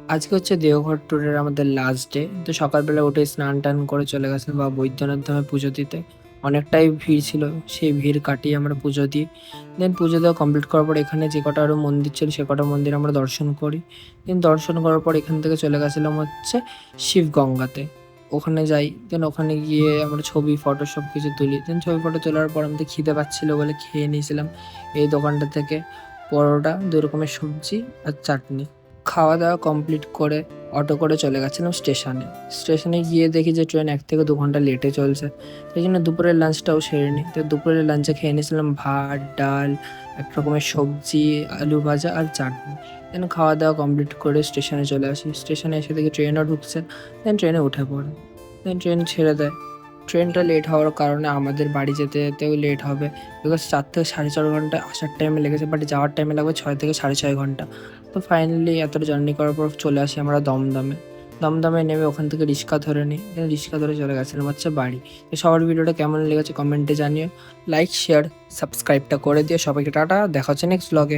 আজকে হচ্ছে দেওঘর ট্যুরের আমাদের লাস্ট ডে। তো সকালবেলা উঠে স্নান-টান করে চলে গেছিলাম বাবা বৈদ্যনাথ ধামে পুজো দিতে। অনেকটাই ভিড় ছিল। সেই ভিড় কাটিয়ে আমরা পুজো দিই। দেন পুজো দেওয়া কমপ্লিট করার পর এখানে যে কটা আরও মন্দির ছিল সে কটা মন্দির আমরা দর্শন করি। দেন দর্শন করার পর এখান থেকে চলে গেছিলাম হচ্ছে শিবগঙ্গাতে। ওখানে যাই। দেন ওখানে গিয়ে আমরা ছবি, ফটো সবকিছু তুলি। দেন ছবি, ফটো তোলার পর আমাদের খিদে পাচ্ছিল বলে খেয়ে নিয়েছিলাম এই দোকানটা থেকে পরোটা, ২ রকমের সবজি আর চাটনি। খাওয়া-দাওয়া কমপ্লিট করে অটো করে চলে গেছিলাম স্টেশনে। স্টেশনে গিয়ে দেখি যে ট্রেন ১ থেকে ২ ঘন্টা লেটে চলছে। সেই জন্য দুপুরের লাঞ্চটাও সেরে নিই। তো দুপুরের লাঞ্চে খেয়ে নিয়েছিলাম ভাত, ডাল, ১ রকমের সবজি, আলু ভাজা আর চাটনি। দেন খাওয়া-দাওয়া কমপ্লিট করে স্টেশনে চলে আসি। স্টেশনে এসে দেখি ট্রেনও ঢুকছে। দেন ট্রেনে উঠে পড়ি। দেন ট্রেন ছেড়ে দেয়। ট্রেনটা লেট হওয়ার কারণে আমাদের বাড়ি যেতেও লেট হবে। বিকজ ৪ থেকে ৪.৫ ঘন্টা আসার টাইমে লেগেছে, বাট যাওয়ার টাইমে লাগবে ৬ থেকে ৬.৫ ঘন্টা। তো ফাইনালি এতটা জার্নি করার পর চলে আসি আমরা দমদমে। দমদমে নেমে ওখান থেকে রিক্সা ধরে নিই। দেন রিক্সা ধরে চলে গেছিলাম হচ্ছে বাড়ি। তো সবার ভিডিওটা কেমন লেগেছে কমেন্টে জানিও। লাইক, শেয়ার, সাবস্ক্রাইবটা করে দিও। সবাইকে টাটা। দেখা হচ্ছে নেক্সট ভ্লগে।